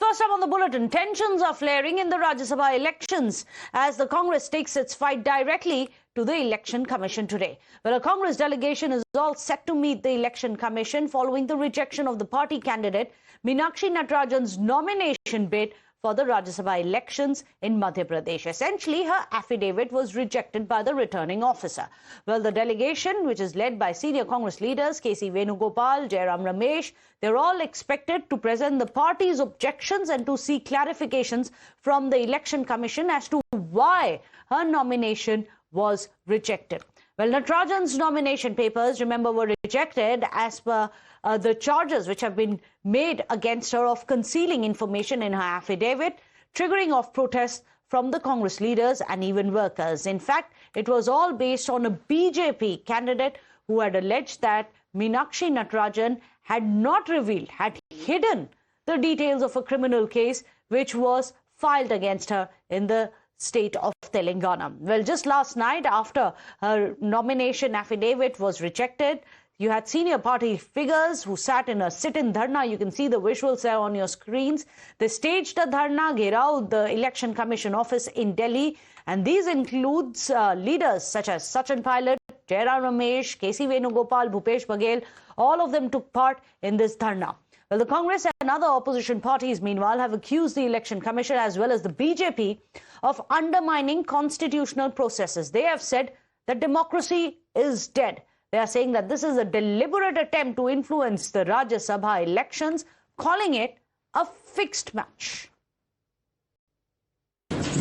first up on the bulletin, tensions are flaring in the Rajya Sabha elections as the Congress takes its fight directly to the Election Commission today. Well, a Congress delegation is all set to meet the Election Commission following the rejection of the party candidate Meenakshi Natarajan's nomination bid for the Rajya Sabha elections in Madhya Pradesh. Essentially, her affidavit was rejected by the returning officer. Well, the delegation, which is led by senior Congress leaders KC Venugopal, Jairam Ramesh, they're all expected to present the party's objections and to seek clarifications from the Election Commission as to why her nomination was rejected. Well, Natarajan's nomination papers, remember, were rejected as per the charges which have been made against her of concealing information in her affidavit, triggering off protests from the Congress leaders and even workers. In fact, it was all based on a BJP candidate who had alleged that Meenakshi Natarajan had not revealed, had hidden the details of a criminal case which was filed against her in the state of Telangana. Well, just last night, after her nomination affidavit was rejected, you had senior party figures who sat in a sit-in dharna. You can see the visuals there on your screens. They staged a dharna, gherav the Election Commission office in Delhi. And these includes leaders such as Sachin Pilot, Jairam Ramesh, KC Venugopal, Bhupesh Baghel. All of them took part in this dharna. Well, the Congress and other opposition parties, meanwhile, have accused the Election Commission as well as the BJP of undermining constitutional processes. They have said that democracy is dead. They are saying that this is a deliberate attempt to influence the Rajya Sabha elections, calling it a fixed match.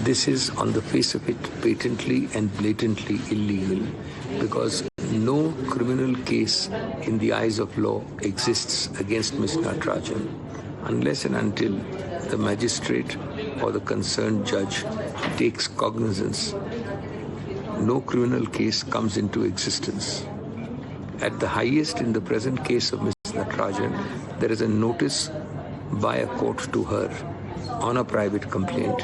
This is, on the face of it, patently and blatantly illegal because no criminal case in the eyes of law exists against Ms. Natarajan unless and until the magistrate or the concerned judge takes cognizance. No criminal case comes into existence. At the highest, in the present case of Ms. Natarajan, there is a notice by a court to her on a private complaint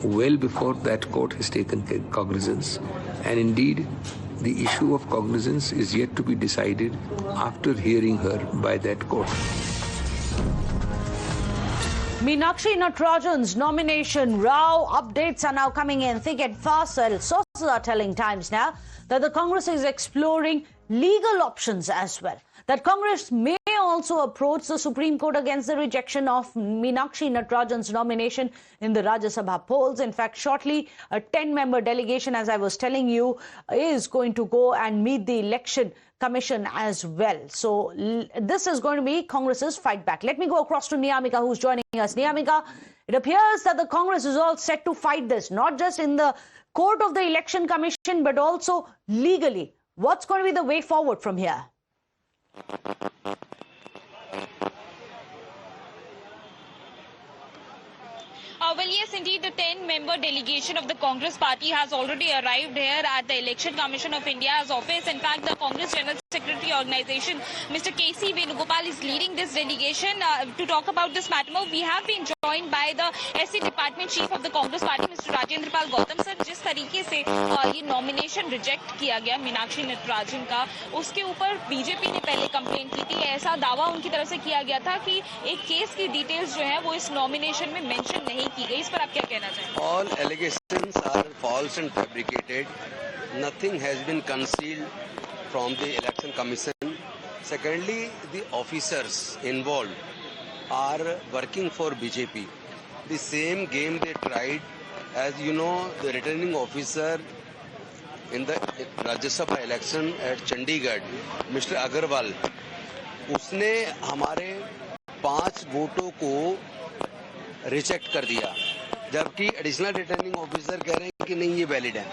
well before that court has taken cognizance. And indeed, the issue of cognizance is yet to be decided after hearing her by that court. Meenakshi Natarajan's nomination row updates are now coming in thick and fast. Sources are telling Times Now that the Congress is exploring legal options as well. That Congress may also approach the Supreme Court against the rejection of Meenakshi Natarajan's nomination in the Rajya Sabha polls. In fact, shortly, a 10-member delegation, as I was telling you, is going to go and meet the Election Commission as well. So this is going to be Congress's fight back. Let me go across to Niyamika, who's joining us. Niyamika, it appears that the Congress is all set to fight this, not just in the court of the Election Commission, but also legally. What's going to be the way forward from here? Well, yes, indeed, the 10-member delegation of the Congress party has already arrived here at the Election Commission of India's office. In fact, the Congress General Secretary Organization, Mr. KC Venugopal, is leading this delegation. To talk about this matter more, we have been joined by the SC Department Chief of the Congress Party, Mr. Rajendra Pal Gautam. Sir, जिस तरीके से ये nomination reject किया गया मीनाक्षी नटराजन का, उसके ऊपर BJP ने पहले कंप्लेन की थी. ऐसा दावा उनकी तरफ से किया गया था कि एक केस की डिटेल्स जो है वो इस नॉमिनेशन में मेंशन नहीं की गई. इस पर आप क्या कहना चाहेंगे? All allegations are false and fabricated. Nothing has been concealed from the Election Commission. Secondly, the officers involved are working for BJP. The same game they tried. As you know, the returning officer in the Rajya Sabha election at Chandigarh, Mr. Agarwal, उसने हमारे 5 वोटों को reject कर दिया, जबकि additional returning officer कह रहे हैं कि नहीं, ये वैलिड है.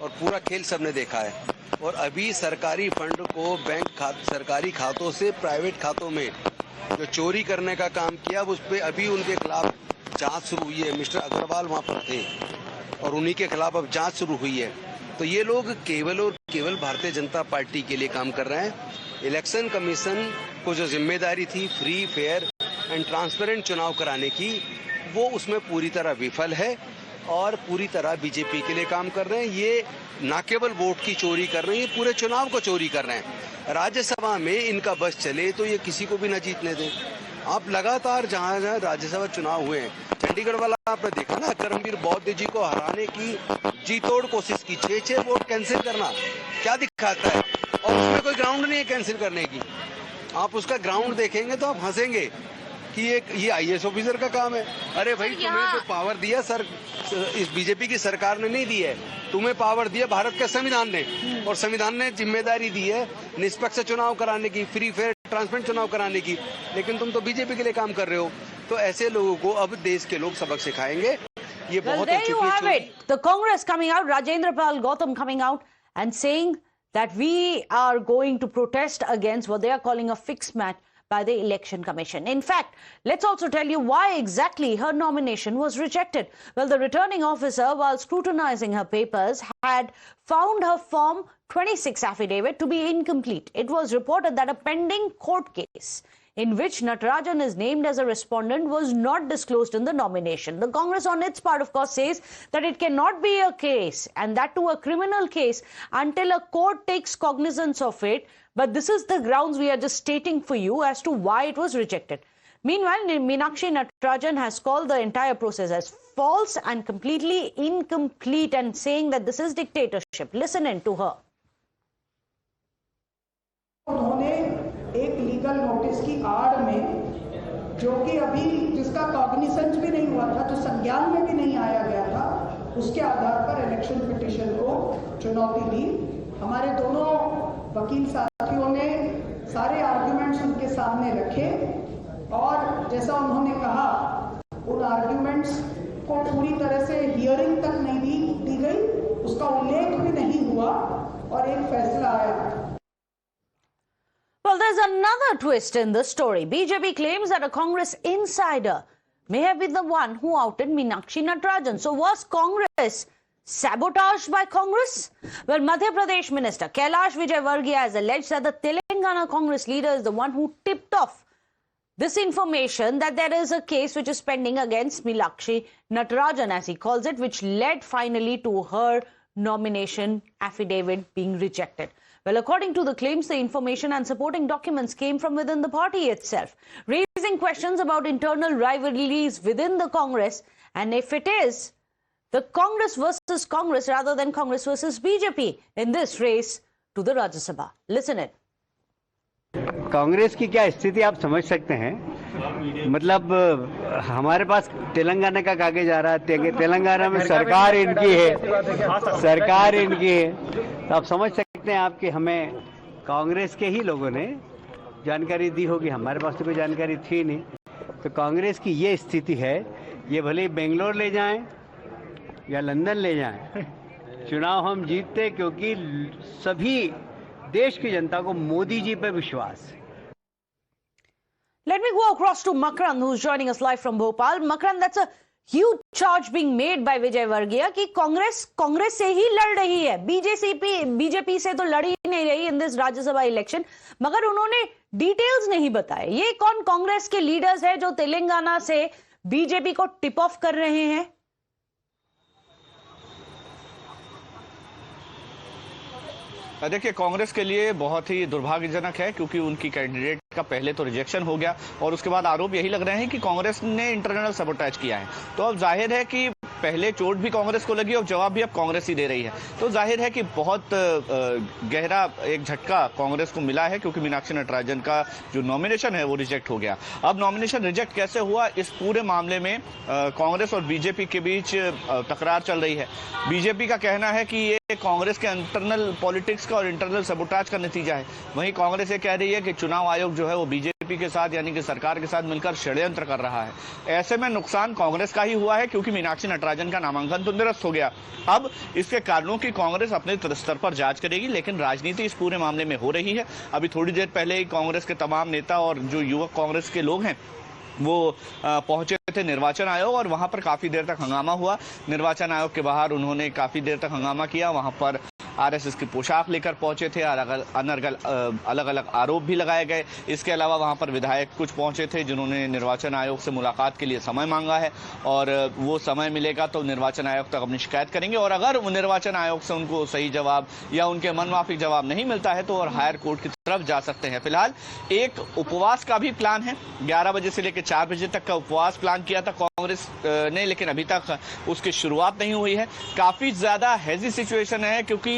और पूरा खेल सबने देखा है. और अभी सरकारी फंड को सरकारी खातों से प्राइवेट खातों में जो चोरी करने का काम किया, उस पर अभी उनके खिलाफ जांच शुरू हुई है. मिस्टर अग्रवाल वहां पर थे और उन्हीं के खिलाफ अब जांच शुरू हुई है. तो ये लोग केवल और केवल भारतीय जनता पार्टी के लिए काम कर रहे हैं. इलेक्शन कमीशन को जो जिम्मेदारी थी फ्री, फेयर एंड ट्रांसपेरेंट चुनाव कराने की, वो उसमें पूरी तरह विफल है और पूरी तरह बीजेपी के लिए काम कर रहे हैं. ये न केवल वोट की चोरी कर रहे हैं, ये पूरे चुनाव को चोरी कर रहे हैं. राज्यसभा में इनका बस चले तो ये किसी को भी न जीतने दें. आप लगातार जहां जहां राज्यसभा चुनाव हुए हैं, चंडीगढ़ वाला आपने देखा ना, करमवीर बौद्ध जी को हराने की जी तोड़ कोशिश की, 6 वोट कैंसिल करना क्या दिखाता है? और उसमें कोई ग्राउंड नहीं है कैंसिल करने की। आप उसका ग्राउंड देखेंगे तो आप हंसेंगे कि ये आईएएस ऑफिसर का काम है। अरे भाई, तुम्हें तो पावर दिया सर, इस बीजेपी की सरकार ने नहीं दी है, तुम्हें पावर दिया भारत के संविधान ने, और संविधान ने जिम्मेदारी दी है निष्पक्ष चुनाव कराने की, फ्री फेयर ट्रांसपेरेंट चुनाव कराने की, लेकिन तुम तो बीजेपी के लिए काम कर रहे हो। तो ऐसे लोगों को अब देश के लोग सबक सिखाएंगे। ये बहुत there you have it. The Congress coming out, Rajendra Pal Gautam coming out and saying that we are going to protest against what they are calling a fixed match by the Election Commission. In fact, let's also tell you why exactly her nomination was rejected. Well, the returning officer, while scrutinizing her papers, had found her Form 26 affidavit to be incomplete. It was reported that a pending court case in which Natarajan is named as a respondent was not disclosed in the nomination. The Congress on its part, of course, says that it cannot be a case, and that to a criminal case, until a court takes cognizance of it. But this is the grounds we are just stating for you as to why it was rejected. Meanwhile, Meenakshi Natarajan has called the entire process as false and completely incomplete and saying that this is dictatorship. Listen in to her. उन्होंने एक legal notice की आड़ में, जो कि अभी जिसका cognisance भी नहीं हुआ था, जो संज्ञान में भी नहीं आया गया था, उसके आधार पर इलेक्शन पिटीशन को चुनौती दी। हमारे दोनों वकील साथियों ने सारे आर्ग्यूमेंट्स उनके सामने रखे और जैसा उन्होंने कहा, उन आर्ग्यूमेंट्स को पूरी तरह से हियरिंग तक नहीं दी गई, उसका उल्लेख भी नहीं हुआ और एक फैसला आया। Well, there's another twist in the story. BJP claims that a Congress insider may have been the one who outed Meenakshi Natarajan. So was Congress sabotaged by Congress? Well, Madhya Pradesh Minister Kailash Vijayvargiya has alleged that the Telangana Congress leader is the one who tipped off this information that there is a case which is pending against Meenakshi Natarajan, as he calls it, which led finally to her nomination affidavit being rejected. Well, according to the claims, the information and supporting documents came from within the party itself, raising questions about internal rivalries within the Congress, and if it is the Congress versus Congress rather than Congress versus BJP in this race to the Rajya Sabha. Listen in. Congress की क्या स्थिति आप समझ सकते हैं। मतलब हमारे पास तेलंगाना का कागज आ रहा है, तेलंगाना में सरकार इनकी है, तो आप समझ सकते हैं आपकी हमें कांग्रेस के ही लोगों ने जानकारी दी होगी, हमारे पास तो कोई जानकारी थी नहीं। तो कांग्रेस की ये स्थिति है, ये भले बेंगलोर ले जाएं या लंदन ले जाएं, चुनाव हम जीतते क्योंकि सभी देश की जनता को मोदी जी पे विश्वास है। Let me go across to Makarand, who's joining us live from Bhopal. Makarand, that's a huge charge being made by Vijayvargiya कि कांग्रेस से ही लड़ रही है, बीजेपी से तो लड़ ही नहीं रही इन दिस राज्यसभा इलेक्शन, मगर उन्होंने डिटेल्स नहीं बताए। ये कौन कांग्रेस के लीडर्स है जो तेलंगाना से बीजेपी को टिप ऑफ कर रहे हैं? देखिए, कांग्रेस के लिए बहुत ही दुर्भाग्यजनक है क्योंकि उनकी कैंडिडेट का पहले तो रिजेक्शन हो गया और उसके बाद आरोप यही लग रहे हैं कि कांग्रेस ने इंटरनल सबोटाज किया है। तो अब जाहिर है कि पहले चोट भी कांग्रेस को लगी और जवाब भी अब कांग्रेस ही दे रही है। तो जाहिर है कि बहुत गहरा एक झटका कांग्रेस को मिला है क्योंकि मीनाक्षी नटराजन का जो नॉमिनेशन है वो रिजेक्ट हो गया। अब नॉमिनेशन रिजेक्ट कैसे हुआ, इस पूरे मामले में कांग्रेस और बीजेपी के बीच तकरार चल रही है। बीजेपी का कहना है कि ये कांग्रेस के इंटरनल पॉलिटिक्स का और इंटरनल सबोटाज का नतीजा है। वहीं कांग्रेस ये कह रही है कि चुनाव आयोग जो है वो बीजेपी के साथ यानी कि सरकार के साथ मिलकर षड्यंत्र कर रहा है। ऐसे में नुकसान कांग्रेस का ही हुआ है क्योंकि मीनाक्षी नटराजन का नामांकन तो निरस्त हो गया। अब इसके कारणों की कांग्रेस अपने स्तर पर जांच करेगी, लेकिन राजनीति इस पूरे मामले में हो रही है। अभी थोड़ी देर पहले ही कांग्रेस के तमाम नेता और जो युवक कांग्रेस के लोग हैं वो पहुंचे थे निर्वाचन आयोग और वहां पर काफी देर तक हंगामा हुआ। निर्वाचन आयोग के बाहर उन्होंने काफी देर तक हंगामा किया। वहां पर आरएसएस की पोशाक लेकर पहुंचे थे, अलग अलग आरोप भी लगाए गए। इसके अलावा वहां पर विधायक कुछ पहुंचे थे जिन्होंने निर्वाचन आयोग से मुलाकात के लिए समय मांगा है और वो समय मिलेगा तो निर्वाचन आयोग तक अपनी शिकायत करेंगे और अगर निर्वाचन आयोग से उनको सही जवाब या उनके मनमाफिक जवाब नहीं मिलता है तो और हायर कोर्ट की तरफ जा सकते हैं। फिलहाल एक उपवास का भी प्लान है, 11 बजे से लेकर 4 बजे तक का उपवास प्लान किया था कांग्रेस ने, लेकिन अभी तक उसकी शुरुआत नहीं हुई है। काफी ज्यादा हैजी सिचुएशन है क्योंकि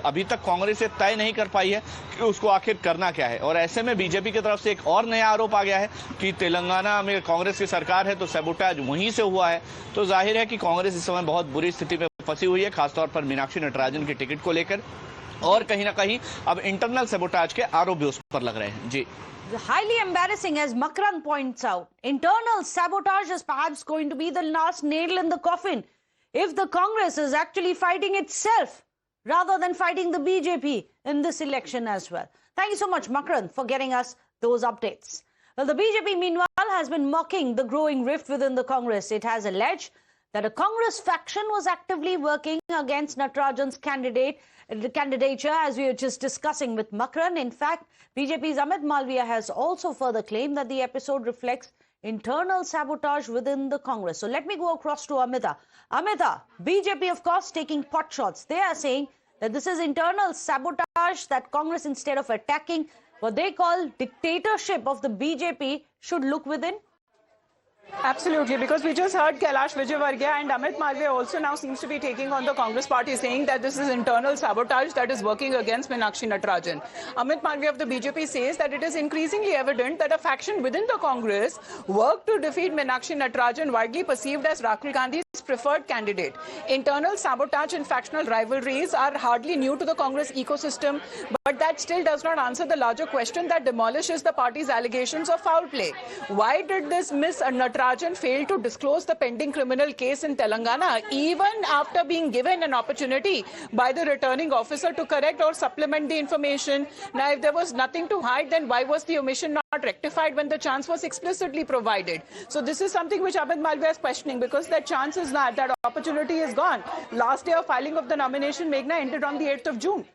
अभी तक कांग्रेस ये तय नहीं कर पाई है कि उसको आखिर करना क्या है। और ऐसे में बीजेपी की तरफ से एक और नया आरोप आ गया है कि तेलंगाना में कांग्रेस की सरकार है तो सैबोटेज वहीं से हुआ है। तो जाहिर है कि कांग्रेस इस समय बहुत बुरी स्थिति में फंसी हुई है, खासतौर पर मीनाक्षी नटराजन की टिकट को लेकर, और कहीं ना कहीं अब इंटरनल सैबोटेज के आरोप भी उस पर लग रहे हैं। जी, highly embarrassing, as Makran points out. Internal sabotage is perhaps going to be the last nail in the coffin if the Congress is actually fighting itself rather than fighting the BJP in this election as well. Thank you so much, Makran, for getting us those updates. Well, the BJP, meanwhile, has been mocking the growing rift within the Congress. It has alleged that a Congress faction was actively working against Natarajan's candidature, as we were just discussing with Makran. In fact, BJP's Amit Malviya has also further claimed that the episode reflects internal sabotage within the Congress. So let me go across to Amita. Amita, BJP, of course, taking pot shots. They are saying that this is internal sabotage, that Congress, instead of attacking what they call dictatorship of the BJP, should look within. Absolutely, because we just heard Kailash Vijayvargiya and Amit Malviya also now seems to be taking on the Congress party, saying that this is internal sabotage that is working against Meenakshi Natarajan. Amit Malviya of the BJP says that it is increasingly evident that a faction within the Congress worked to defeat Meenakshi Natarajan, widely perceived as Rahul Gandhi's preferred candidate. Internal sabotage and factional rivalries are hardly new to the Congress ecosystem, but that still does not answer the larger question that demolishes the party's allegations of foul play. Why did this Miss Natarajan fail to disclose the pending criminal case in Telangana, even after being given an opportunity by the returning officer to correct or supplement the information? Now, if there was nothing to hide, then why was the omission not rectified when the chance was explicitly provided? So this is something which Amit Malviya is questioning, because that chance is not, that opportunity is gone. Last day of filing of the nomination, Meghna ended on the 8th of June.